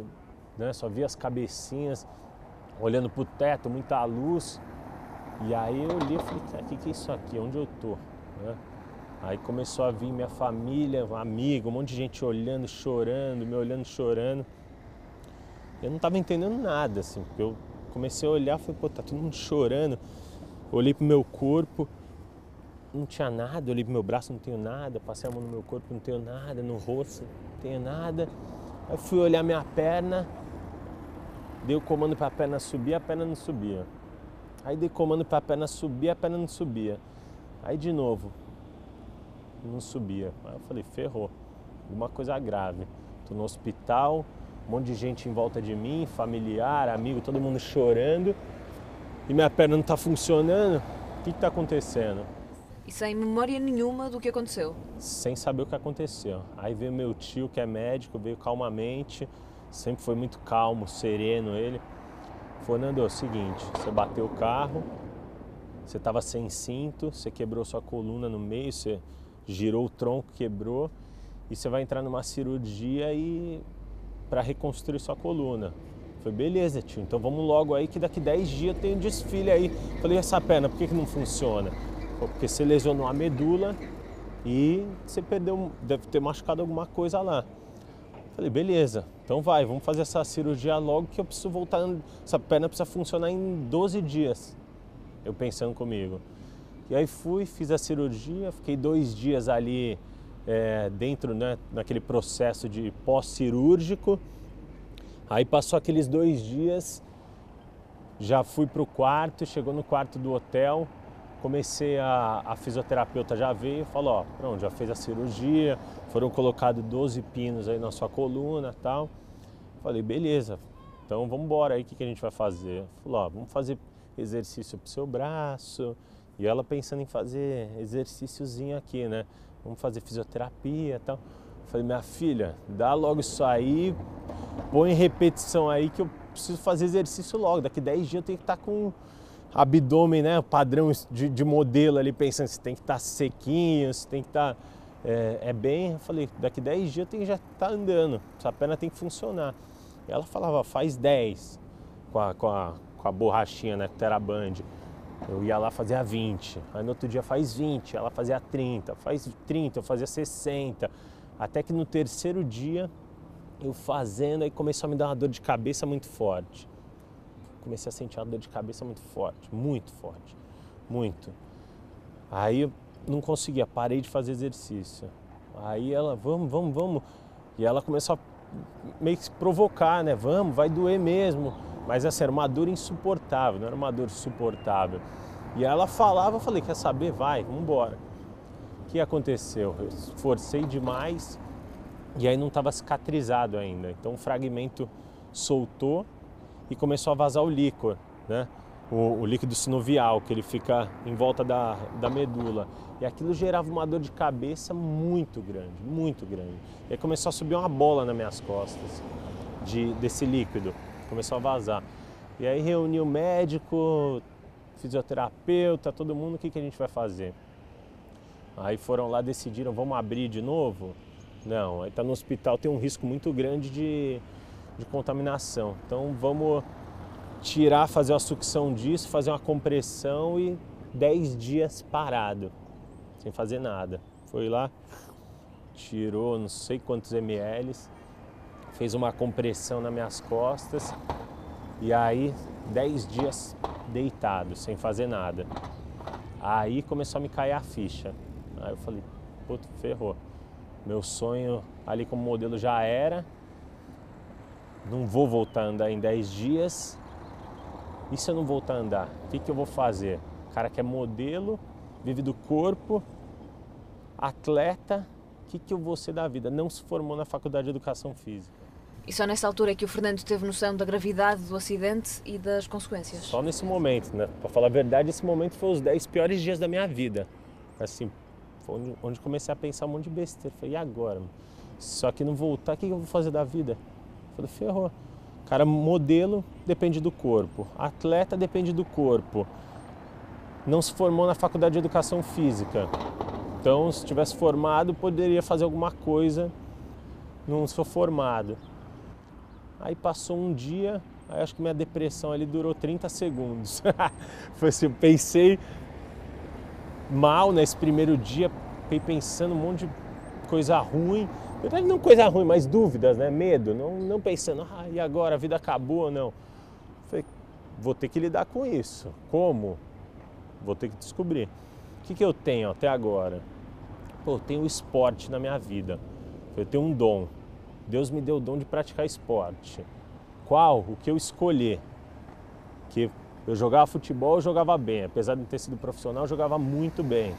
né? Só via as cabecinhas, olhando pro teto, muita luz. E aí eu olhei e falei, cara, o que é isso aqui? Onde eu tô? Né? Aí começou a vir minha família, um amigo, um monte de gente olhando, chorando, me olhando, chorando. Eu não estava entendendo nada, assim, porque eu comecei a olhar e falei, pô, tá todo mundo chorando. Olhei pro meu corpo, não tinha nada, olhei pro meu braço, não tenho nada, passei a mão no meu corpo, não tenho nada, no rosto, não tenho nada. Aí fui olhar minha perna, dei o comando para a perna subir, a perna não subia. Aí dei comando para a perna subir, a perna não subia. Aí de novo, não subia. Aí eu falei, ferrou, alguma coisa grave. Tô no hospital, um monte de gente em volta de mim, familiar, amigo, todo mundo chorando. E minha perna não tá funcionando. O que tá acontecendo? E sem memória nenhuma do que aconteceu? Sem saber o que aconteceu. Aí veio meu tio, que é médico, veio calmamente. Sempre foi muito calmo, sereno ele. Falou, Nando, é o seguinte, você bateu o carro, você estava sem cinto, você quebrou sua coluna no meio, você girou o tronco, quebrou, e você vai entrar numa cirurgia para reconstruir sua coluna. Falei, beleza, tio, então vamos logo aí que daqui 10 dias tem um desfile aí. Falei, essa perna, por que não funciona? Porque você lesionou a medula e você perdeu, deve ter machucado alguma coisa lá. Falei, beleza, então vai, vamos fazer essa cirurgia logo que eu preciso voltar, essa perna precisa funcionar em 12 dias. Eu pensando comigo. E aí fui, fiz a cirurgia, fiquei 2 dias ali dentro, né, naquele processo de pós-cirúrgico. Aí passou aqueles 2 dias, já fui pro quarto, chegou no quarto do hotel, comecei a fisioterapeuta já veio, falou, ó, pronto, já fez a cirurgia, foram colocados 12 pinos aí na sua coluna e tal. Falei, beleza, então vamos embora aí, o que a gente vai fazer? Falou, ó, vamos fazer exercício pro seu braço. E ela pensando em fazer exercíciozinho aqui, né? Vamos fazer fisioterapia e tal. Falei, minha filha, dá logo isso aí, põe em repetição aí que eu preciso fazer exercício logo. Daqui 10 dias eu tenho que estar com abdômen, né? Padrão de modelo ali, pensando se tem que estar sequinho, se tem que estar bem. Eu falei, daqui 10 dias eu tenho que já estar andando, essa perna tem que funcionar. E ela falava, faz 10 com a borrachinha, né? Com o TheraBand. Eu ia lá fazer a 20, aí no outro dia faz 20, ela fazia 30, faz 30, eu fazia 60. Até que no terceiro dia, eu fazendo, aí começou a me dar uma dor de cabeça muito forte. Comecei a sentir uma dor de cabeça muito forte, muito. Aí eu não conseguia, parei de fazer exercício. Aí ela, vamos. E ela começou a meio que se provocar, né? Vamos, vai doer mesmo. Mas assim, era uma dor insuportável, não era uma dor suportável. E ela falava, eu falei, quer saber? Vai, vamos embora. O que aconteceu? Eu forcei demais e aí não estava cicatrizado ainda. Então o fragmento soltou e começou a vazar o líquor, né? O líquido sinovial, que ele fica em volta da medula. E aquilo gerava uma dor de cabeça muito grande. E aí começou a subir uma bola nas minhas costas desse líquido. Começou a vazar. E aí reuni o médico, fisioterapeuta, todo mundo, o que a gente vai fazer? Aí foram lá, decidiram, vamos abrir de novo? Não, aí tá no hospital, tem um risco muito grande de contaminação. Então vamos tirar, fazer uma sucção disso, fazer uma compressão e 10 dias parado, sem fazer nada. Foi lá, tirou não sei quantos ml, fez uma compressão nas minhas costas e aí 10 dias deitado, sem fazer nada. Aí começou a me cair a ficha. Aí eu falei, puto, ferrou. Meu sonho ali como modelo já era, não vou voltar a andar em 10 dias. E se eu não voltar a andar, o que eu vou fazer? O cara que é modelo, vive do corpo, atleta, o que eu vou ser da vida? Não se formou na faculdade de educação física. E só nessa altura é que o Fernando teve noção da gravidade do acidente e das consequências? Só nesse momento, né? Para falar a verdade, esse momento foi os 10 piores dias da minha vida. Assim, foi onde comecei a pensar um monte de besteira. Falei, e agora? Só que não voltar, o que eu vou fazer da vida? Falei, ferrou. Cara, modelo depende do corpo, atleta depende do corpo. Não se formou na faculdade de educação física. Então, se tivesse formado, poderia fazer alguma coisa. Não sou formado. Aí passou um dia, aí acho que minha depressão ali durou 30 segundos. Foi assim, eu pensei mal nesse primeiro dia, fiquei pensando um monte de coisa ruim. Na verdade, não coisa ruim, mas dúvidas, né? Medo. Não pensando, e agora? A vida acabou ou não? Falei, vou ter que lidar com isso. Como? Vou ter que descobrir. O que eu tenho até agora? Pô, eu tenho o esporte na minha vida. Eu tenho um dom. Deus me deu o dom de praticar esporte. Qual? O que eu escolher. Que eu jogava futebol, eu jogava bem. Apesar de não ter sido profissional, eu jogava muito bem.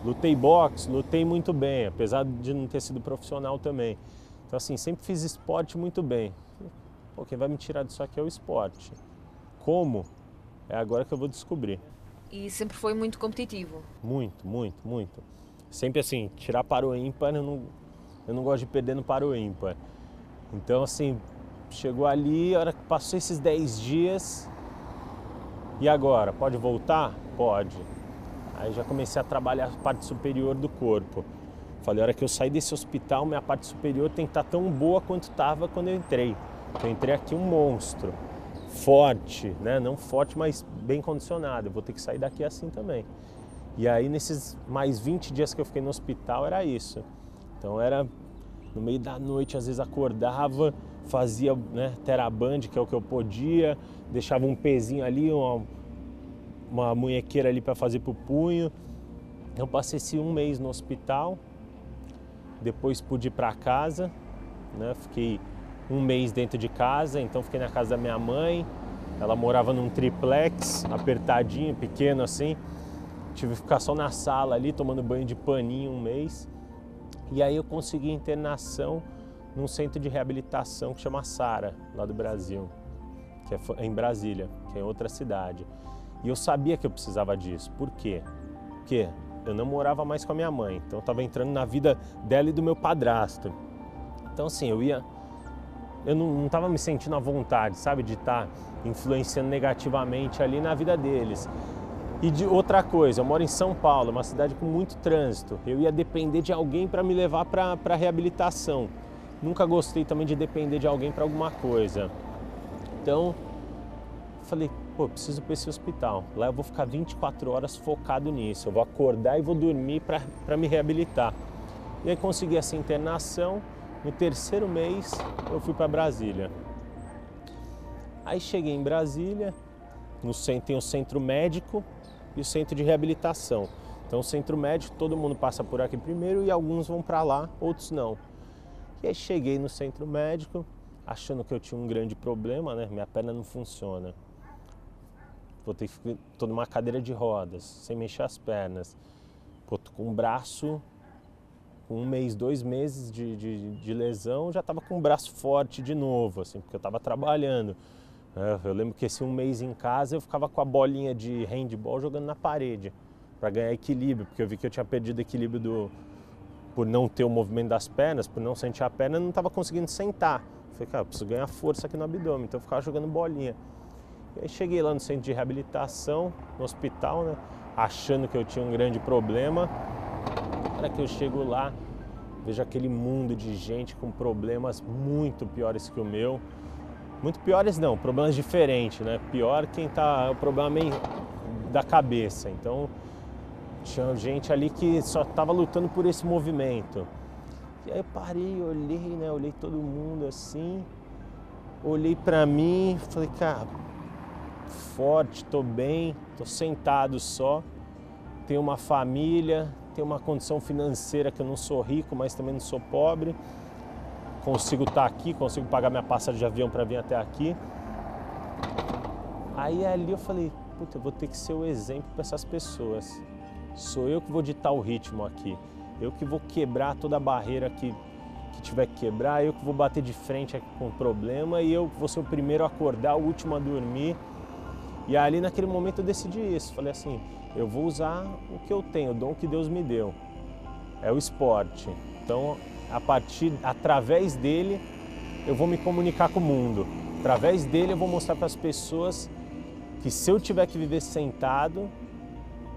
Lutei boxe, lutei muito bem, apesar de não ter sido profissional também. Então assim, sempre fiz esporte muito bem. Pô, quem vai me tirar disso aqui é o esporte. Como? É agora que eu vou descobrir. E sempre foi muito competitivo? Muito. Sempre assim, tirar para o ímpar, eu não gosto de perder no para o ímpar. Então assim, chegou ali, a hora que passou esses 10 dias, e agora? Pode voltar? Pode. Aí já comecei a trabalhar a parte superior do corpo. Falei, a hora que eu sair desse hospital, minha parte superior tem que estar tão boa quanto estava quando eu entrei. Eu entrei aqui um monstro, forte, né? Não forte, mas bem condicionado. Eu vou ter que sair daqui assim também. E aí nesses mais 20 dias que eu fiquei no hospital era isso. Então era no meio da noite, às vezes acordava, fazia, né, TheraBand, que é o que eu podia, deixava um pezinho ali, uma munhequeira ali para fazer pro punho. Eu passei esse um mês no hospital, depois pude ir para casa, né? Fiquei um mês dentro de casa, então fiquei na casa da minha mãe. Ela morava num triplex, apertadinho, pequeno assim. Tive que ficar só na sala ali, tomando banho de paninho um mês. E aí eu consegui internação num centro de reabilitação que chama Sara, lá do Brasil, que é em Brasília, que é em outra cidade. E eu sabia que eu precisava disso. Por quê? Porque eu não morava mais com a minha mãe, então eu estava entrando na vida dela e do meu padrasto. Então assim, eu não estava me sentindo à vontade, sabe, de estar influenciando negativamente ali na vida deles. E de outra coisa, eu moro em São Paulo, uma cidade com muito trânsito. Eu ia depender de alguém para me levar para reabilitação. Nunca gostei também de depender de alguém para alguma coisa. Então, Falei, pô, preciso ir para esse hospital. Lá eu vou ficar 24 horas focado nisso. Eu vou acordar e vou dormir para me reabilitar. E aí consegui essa internação. No 3º mês eu fui para Brasília. Aí cheguei em Brasília, no centro, tem o centro médico e o centro de reabilitação. Então o centro médico, todo mundo passa por aqui primeiro e alguns vão para lá, outros não. E aí cheguei no centro médico, achando que eu tinha um grande problema, né? Minha perna não funciona. Tô numa cadeira de rodas, sem mexer as pernas. Pô, tô com um braço, com 1 mês, 2 meses de lesão, já tava com o braço forte de novo, assim, porque eu tava trabalhando. Eu lembro que esse 1 mês em casa eu ficava com a bolinha de handball jogando na parede, para ganhar equilíbrio, porque eu vi que eu tinha perdido equilíbrio por não ter o movimento das pernas, por não sentir a perna, eu não estava conseguindo sentar. Falei, cara, eu preciso ganhar força aqui no abdômen, então eu ficava jogando bolinha. E aí cheguei lá no centro de reabilitação, no hospital, né, achando que eu tinha um grande problema. Na hora que eu chego lá, vejo aquele mundo de gente com problemas muito piores que o meu. Muito piores não, problemas diferentes, né? Pior quem tá, o problema meio da cabeça. Então, tinha gente ali que só estava lutando por esse movimento. E aí eu parei, olhei, né? Olhei todo mundo assim, olhei pra mim, falei, cara, forte, tô bem, tô sentado só, tenho uma família, tenho uma condição financeira que eu não sou rico, mas também não sou pobre. Consigo estar aqui, consigo pagar minha passagem de avião para vir até aqui. Aí ali eu falei, puta, eu vou ter que ser o exemplo para essas pessoas. Sou eu que vou ditar o ritmo aqui. Eu que vou quebrar toda a barreira que tiver que quebrar, eu que vou bater de frente aqui com o problema e eu vou ser o primeiro a acordar, o último a dormir. E ali naquele momento eu decidi isso. Falei assim, eu vou usar o que eu tenho, o dom que Deus me deu. É o esporte. Então, através dele, eu vou me comunicar com o mundo. Através dele, eu vou mostrar para as pessoas que se eu tiver que viver sentado,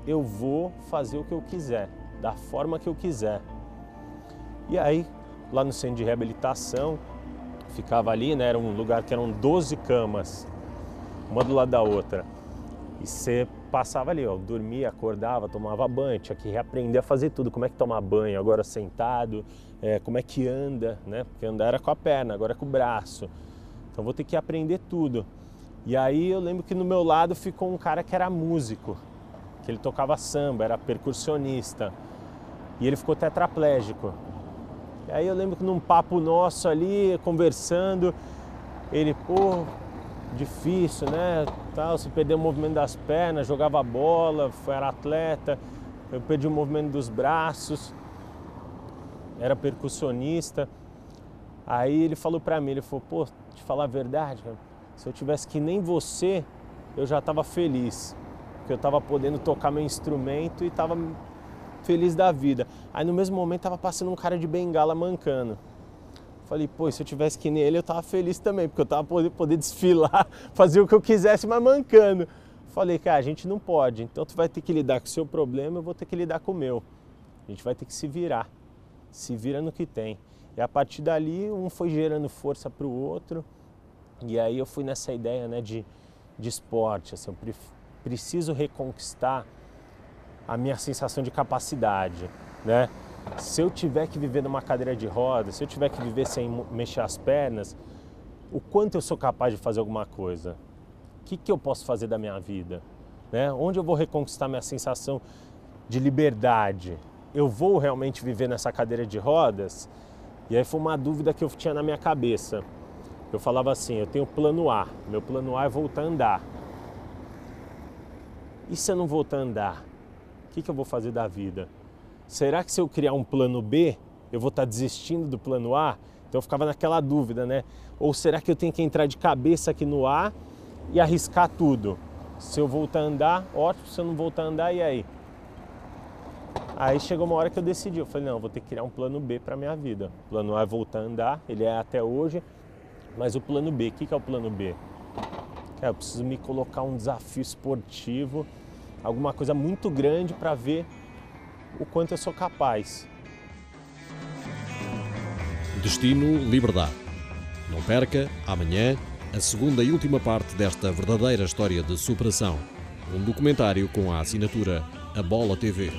eu vou fazer o que eu quiser, da forma que eu quiser. E aí, lá no centro de reabilitação, ficava ali, né, era um lugar que eram 12 camas, uma do lado da outra. E você passava ali, ó, dormia, acordava, tomava banho, tinha que reaprender a fazer tudo. Como é que toma banho agora sentado, como é que anda, né? Porque andar era com a perna, agora é com o braço. Então vou ter que aprender tudo. E aí eu lembro que no meu lado ficou um cara que era músico, que ele tocava samba, era percussionista. E ele ficou tetraplégico. E aí eu lembro que num papo nosso ali, conversando, ele, pô, difícil, né? Tal, você perdeu o movimento das pernas, jogava bola, era atleta, eu perdi o movimento dos braços, era percussionista. Aí ele falou pra mim, ele falou, pô, te falar a verdade, cara, se eu tivesse que nem você, eu já estava feliz, porque eu estava podendo tocar meu instrumento e estava feliz da vida. Aí no mesmo momento estava passando um cara de bengala mancando. Falei, pô, se eu tivesse que nem ele, eu tava feliz também, porque eu tava poder desfilar, fazer o que eu quisesse, mas mancando. Falei, cara, a gente não pode, então tu vai ter que lidar com o seu problema, eu vou ter que lidar com o meu. A gente vai ter que se virar, se vira no que tem. E a partir dali, um foi gerando força pro outro, e aí eu fui nessa ideia, né, de esporte, assim, eu preciso reconquistar a minha sensação de capacidade, né? Se eu tiver que viver numa cadeira de rodas, se eu tiver que viver sem mexer as pernas, o quanto eu sou capaz de fazer alguma coisa? O que eu posso fazer da minha vida? Né? Onde eu vou reconquistar minha sensação de liberdade? Eu vou realmente viver nessa cadeira de rodas? E aí foi uma dúvida que eu tinha na minha cabeça. Eu falava assim, eu tenho plano A, meu plano A é voltar a andar. E se eu não voltar a andar? O que eu vou fazer da vida? Será que se eu criar um plano B, eu vou estar desistindo do plano A? Então eu ficava naquela dúvida, né? Ou será que eu tenho que entrar de cabeça aqui no A e arriscar tudo? Se eu voltar a andar, ótimo. Se eu não voltar a andar, e aí? Aí chegou uma hora que eu decidi. Eu falei, não, eu vou ter que criar um plano B para minha vida. O plano A é voltar a andar, ele é até hoje. Mas o plano B, o que é o plano B? Eu preciso me colocar um desafio esportivo, alguma coisa muito grande para ver o quanto eu sou capaz. Destino Liberdade. Não perca, amanhã, a segunda e última parte desta verdadeira história de superação. Um documentário com a assinatura A Bola TV.